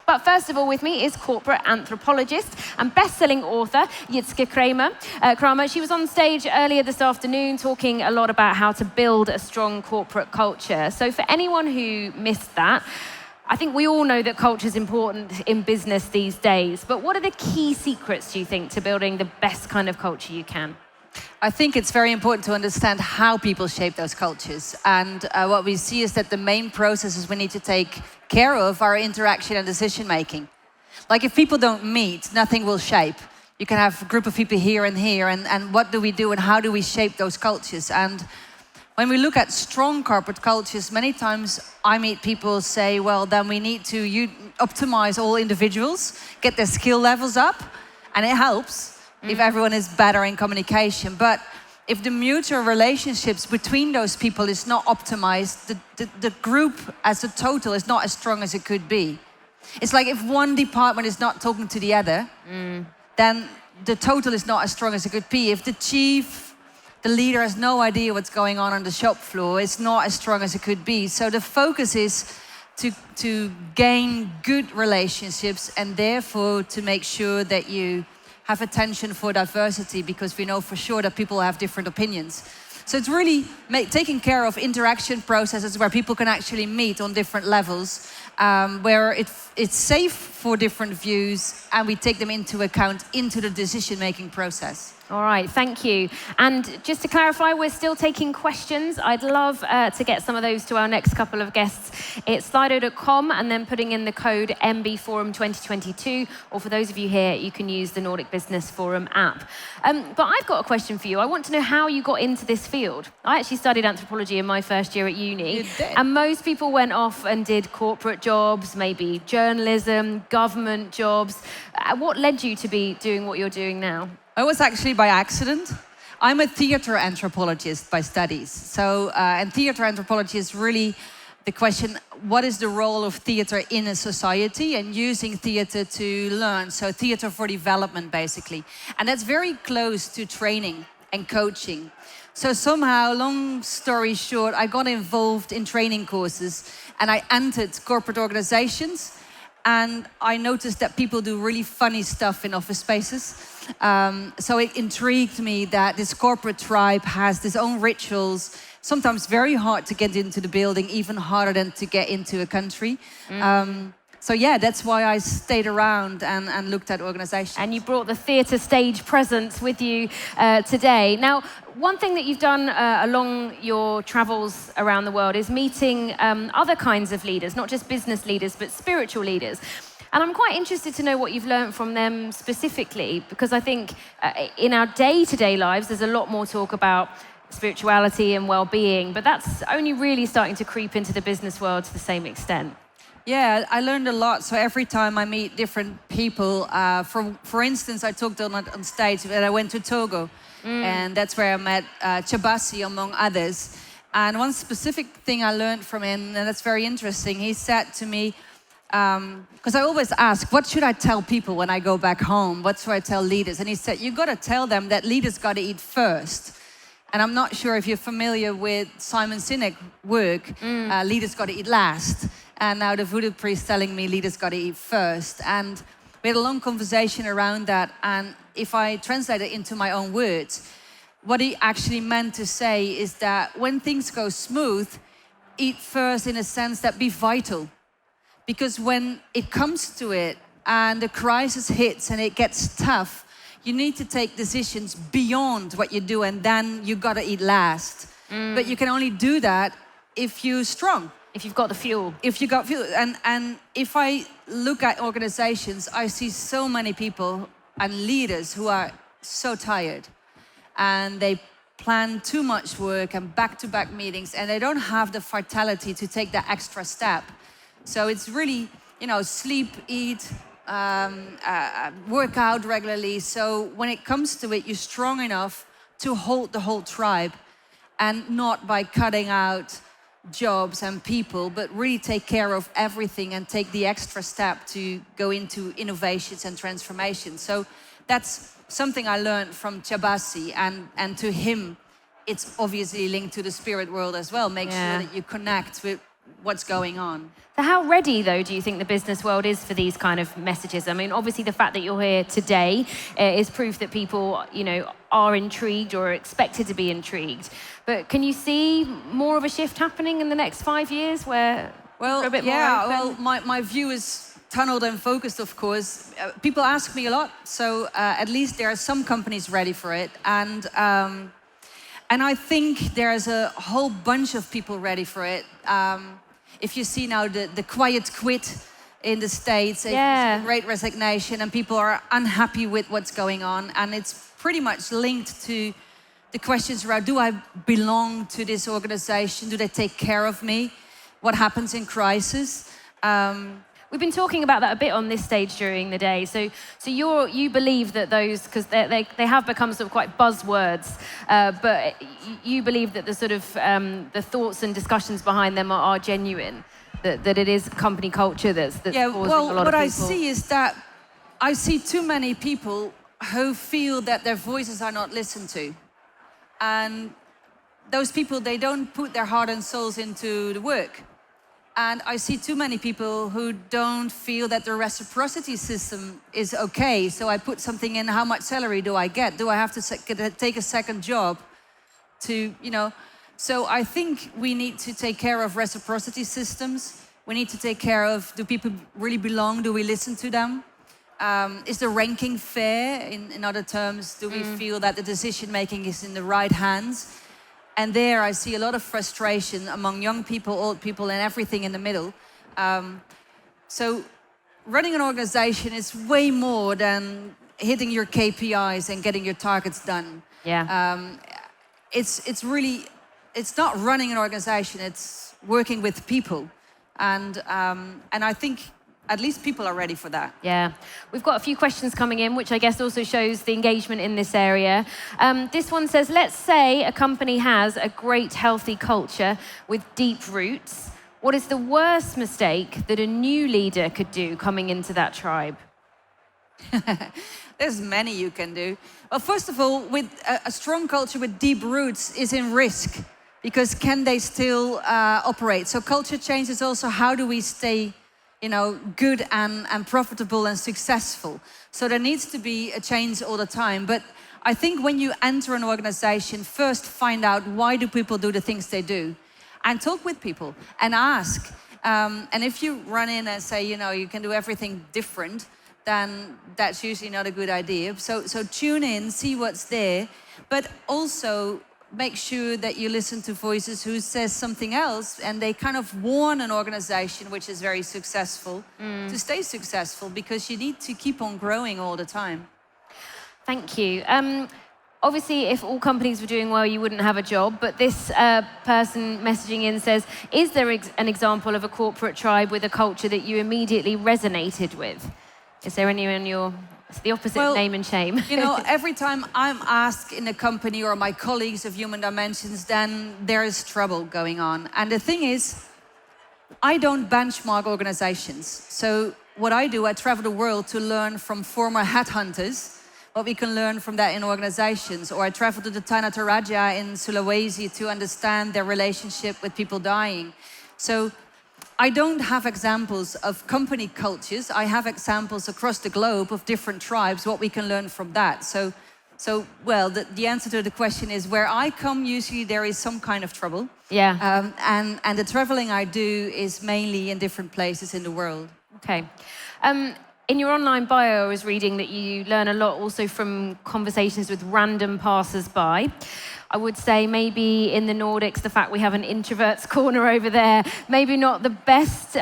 But first of all, with me is corporate anthropologist and best-selling author Jitske Kramer. She was on stage earlier this afternoon talking a lot about how to build a strong corporate culture. So for anyone who missed that, I think we all know that culture is important in business these days. But what are the key secrets, do you think, to building the best kind of culture you can? I think it's very important to understand how people shape those cultures. And what we see is that the main processes we need to take care of are interaction and decision making. Like if people don't meet, nothing will shape. You can have a group of people here and here, and what do we do and how do we shape those cultures? And when we look at strong corporate cultures, many times I meet people say, well, then we need to optimize all individuals, get their skill levels up, and it helps if everyone is better in communication. But if the mutual relationships between those people is not optimized, the group as a total is not as strong as it could be. It's like if one department is not talking to the other, then the total is not as strong as it could be. If the chief, the leader has no idea what's going on the shop floor, it's not as strong as it could be. So the focus is to gain good relationships and therefore to make sure that you have attention for diversity, because we know for sure that people have different opinions. So it's really taking care of interaction processes where people can actually meet on different levels, where it's safe for different views and we take them into account into the decision-making process. All right, thank you. And just to clarify, we're still taking questions. I'd love to get some of those to our next couple of guests. It's slido.com and then putting in the code nbforum 2022, or for those of you here, you can use the Nordic Business Forum app. But I've got a question for you. I want to know how you got into this field. I actually studied anthropology in my first year at uni. You did? And most people went off and did corporate jobs, maybe journalism, government jobs. What led you to be doing what you're doing now? It was actually by accident. I'm a theater anthropologist by studies. So, and theater anthropology is really the question, what is the role of theater in a society, and using theater to learn. So theater for development, basically. And that's very close to training and coaching. So somehow, long story short, I got involved in training courses and I entered corporate organizations. And I noticed that people do really funny stuff in office spaces. So it intrigued me that this corporate tribe has its own rituals, sometimes very hard to get into the building, even harder than to get into a country. So yeah, that's why I stayed around and looked at organizations. And you brought the theatre stage presence with you today. Now, one thing that you've done along your travels around the world is meeting other kinds of leaders, not just business leaders, but spiritual leaders. And I'm quite interested to know what you've learned from them specifically, because I think in our day-to-day lives, there's a lot more talk about spirituality and well-being, but that's only really starting to creep into the business world to the same extent. Yeah, I learned a lot. So every time I meet different people, for instance, I talked on stage when I went to Togo, and that's where I met Chabasi, among others. And one specific thing I learned from him, and that's very interesting, he said to me, because I always ask, what should I tell people when I go back home? What should I tell leaders? And he said, you got to tell them that leaders got to eat first. And I'm not sure if you're familiar with Simon Sinek's work, leaders got to eat last. And now the voodoo priest telling me leaders got to eat first. And we had a long conversation around that. And if I translate it into my own words, what he actually meant to say is that when things go smooth, eat first in a sense that be vital. Because when it comes to it and the crisis hits and it gets tough, you need to take decisions beyond what you do, and then you gotta eat last. But you can only do that if you're strong. If you've got the fuel. If you got fuel. And if I look at organizations, I see so many people and leaders who are so tired. And they plan too much work and back-to-back meetings, and they don't have the vitality to take that extra step. So it's really, sleep, eat, work out regularly. So when it comes to it, you're strong enough to hold the whole tribe, and not by cutting out jobs and people, but really take care of everything and take the extra step to go into innovations and transformations. So that's something I learned from Chabasi, and to him, it's obviously linked to the spirit world as well. Make sure that you connect what's going on. So how ready, though, do you think the business world is for these kind of messages? I mean, obviously, the fact that you're here today is proof that people, are intrigued or are expected to be intrigued. But can you see more of a shift happening in the next 5 years where we're a bit more open? Well, my view is tunneled and focused, of course. People ask me a lot, so at least there are some companies ready for it. And I think there's a whole bunch of people ready for it. If you see now the quiet quit in the States, it's great resignation, and people are unhappy with what's going on. And it's pretty much linked to the questions around, do I belong to this organization? Do they take care of me? What happens in crisis? We've been talking about that a bit on this stage during the day. So you believe that those, because they have become sort of quite buzzwords, but you believe that the sort of the thoughts and discussions behind them are genuine, that it is company culture that's causing a lot of people. What I see is that I see too many people who feel that their voices are not listened to, and those people, they don't put their heart and souls into the work. And I see too many people who don't feel that the reciprocity system is okay. So I put something in, how much salary do I get? Do I have to take a second job to, So I think we need to take care of reciprocity systems. We need to take care of, do people really belong? Do we listen to them? Is the ranking fair? In other terms, do we feel that the decision making is in the right hands? And there I see a lot of frustration among young people, old people, and everything in the middle. So running an organization is way more than hitting your KPIs and getting your targets done. Yeah. It's not running an organization, it's working with people. And I think at least people are ready for that. Yeah. We've got a few questions coming in, which I guess also shows the engagement in this area. This one says, let's say a company has a great healthy culture with deep roots. What is the worst mistake that a new leader could do coming into that tribe? There's many you can do. Well, first of all, with a strong culture with deep roots is in risk, because can they still operate? So culture change is also, how do we stay good and profitable and successful. So there needs to be a change all the time. But I think when you enter an organization, first find out, why do people do the things they do? And talk with people and ask. And if you run in and say, you can do everything different, then that's usually not a good idea. So tune in, see what's there, but also make sure that you listen to voices who says something else, and they kind of warn an organization which is very successful to stay successful, because you need to keep on growing all the time. Thank you. Obviously, if all companies were doing well, you wouldn't have a job, but this person messaging in says, is there an example of a corporate tribe with a culture that you immediately resonated with? Is there any in your... It's the opposite, name and shame. Every time I'm asked in a company or my colleagues of Human Dimensions, then there is trouble going on. And the thing is, I don't benchmark organizations. So what I do, I travel the world to learn from former headhunters, what we can learn from that in organizations. Or I travel to the Tanah Toraja in Sulawesi to understand their relationship with people dying. So I don't have examples of company cultures. I have examples across the globe of different tribes, what we can learn from that. So the answer to the question is, where I come, usually there is some kind of trouble. Yeah. And the traveling I do is mainly in different places in the world. Okay. In your online bio, I was reading that you learn a lot also from conversations with random passers-by. I would say maybe in the Nordics, the fact we have an introvert's corner over there, maybe not the best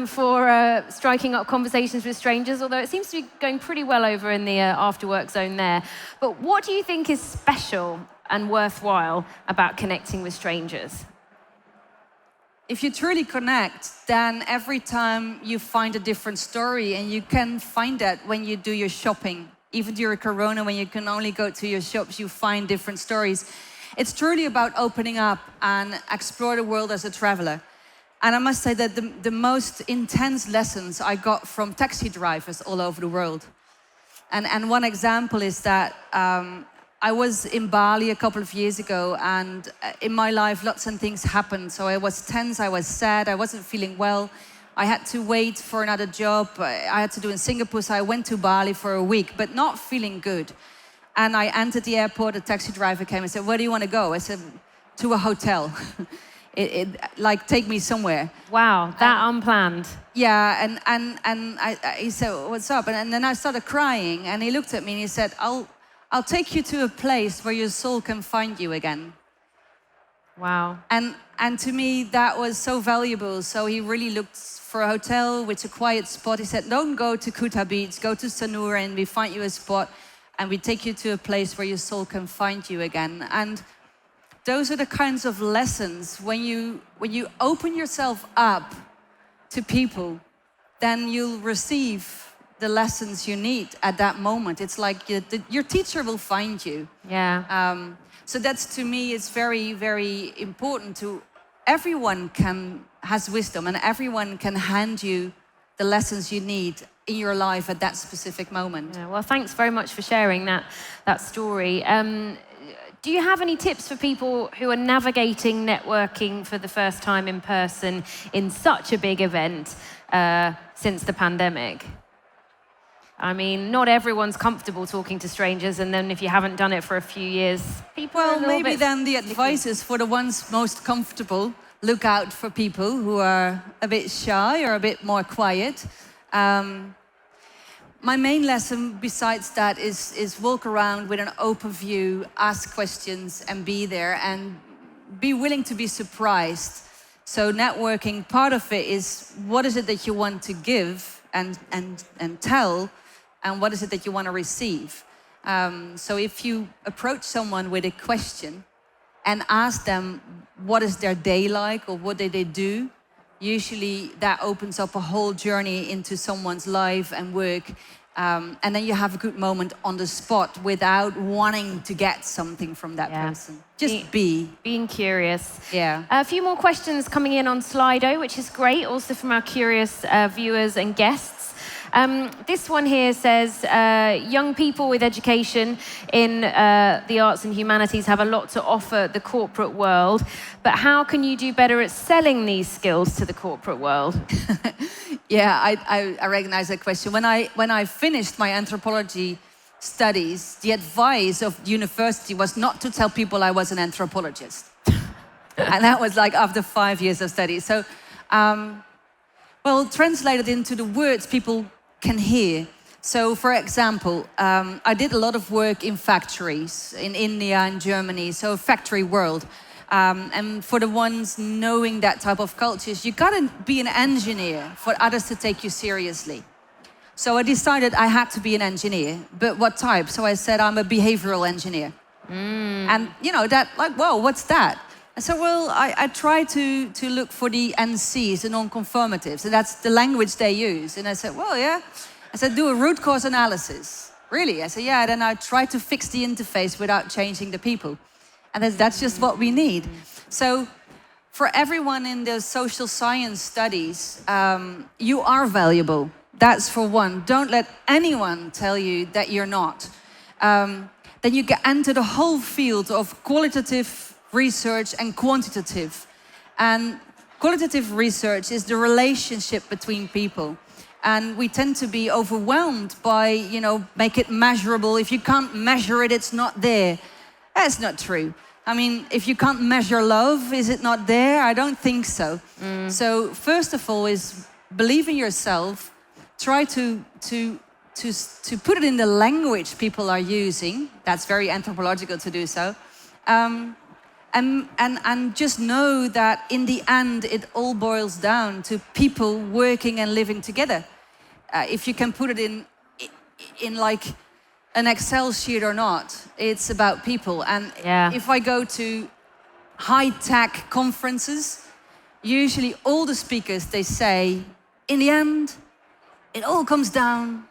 for striking up conversations with strangers, although it seems to be going pretty well over in the after-work zone there. But what do you think is special and worthwhile about connecting with strangers? If you truly connect, then every time you find a different story, and you can find that when you do your shopping. Even during Corona, when you can only go to your shops, you find different stories. It's truly about opening up and explore the world as a traveler. And I must say that the most intense lessons I got from taxi drivers all over the world. And one example is that I was in Bali a couple of years ago, and in my life, lots of things happened. So I was tense, I was sad, I wasn't feeling well. I had to wait for another job I had to do in Singapore, so I went to Bali for a week, but not feeling good. And I entered the airport, a taxi driver came and said, "Where do you want to go?" I said, "To a hotel." Like, take me somewhere. Wow, that unplanned. Yeah, and he said, "What's up?" And then I started crying, and he looked at me and he said, I'll take you to a place where your soul can find you again. Wow. And to me, that was so valuable. So he really looked for a hotel with a quiet spot. He said, "Don't go to Kuta Beach, go to Sanur, and we find you a spot, and we take you to a place where your soul can find you again." And those are the kinds of lessons. When you open yourself up to people, then you'll receive the lessons you need at that moment. It's like your teacher will find you. Yeah. So that's, to me, it's very, very important. Everyone has wisdom, and everyone can hand you the lessons you need in your life at that specific moment. Yeah, well, thanks very much for sharing that story. Do you have any tips for people who are navigating networking for the first time in person in such a big event since the pandemic? I mean, not everyone's comfortable talking to strangers, and then if you haven't done it for a few years, people are a little maybe bit then the advice is for the ones most comfortable, look out for people who are a bit shy or a bit more quiet. My main lesson besides that is walk around with an open view, ask questions, and be there, and be willing to be surprised. So networking, part of it is, what is it that you want to give and tell, and what is it that you want to receive? So if you approach someone with a question and ask them what is their day like or what do they do, usually that opens up a whole journey into someone's life and work. And then you have a good moment on the spot without wanting to get something from that person. Just being curious. Yeah. A few more questions coming in on Slido, which is great, also from our curious viewers and guests. This one here says, young people with education in the arts and humanities have a lot to offer the corporate world, but how can you do better at selling these skills to the corporate world? Yeah, I recognize that question. When I finished my anthropology studies, the advice of university was not to tell people I was an anthropologist. And that was like after 5 years of study. So, well, translated into the words people can hear. So, for example, I did a lot of work in factories in India and Germany, so factory world. And for the ones knowing that type of cultures, you gotta be an engineer for others to take you seriously. So I decided I had to be an engineer, but what type? So I said, I'm a behavioral engineer. And that, like, whoa, what's that? I said, well, I try to look for the NCs, the non-conformatives, and that's the language they use. And I said, well, yeah. I said, do a root cause analysis. Really? I said, yeah, then I try to fix the interface without changing the people. And that's just what we need. So for everyone in the social science studies, you are valuable. That's for one. Don't let anyone tell you that you're not. Then you get into the whole field of qualitative research and quantitative. And qualitative research is the relationship between people. And we tend to be overwhelmed by, make it measurable. If you can't measure it, it's not there. That's not true. I mean, if you can't measure love, is it not there? I don't think so. So first of all is believe in yourself. Try to put it in the language people are using. That's very anthropological to do so. And just know that in the end, it all boils down to people working and living together. If you can put it in like an Excel sheet or not, it's about people. And if I go to high-tech conferences, usually all the speakers, they say, in the end, it all comes down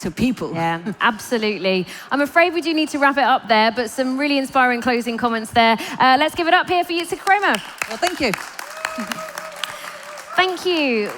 to people. Yeah, absolutely. I'm afraid we do need to wrap it up there, but some really inspiring closing comments there. Let's give it up here for Jitske Kramer. Well, thank you. Thank you.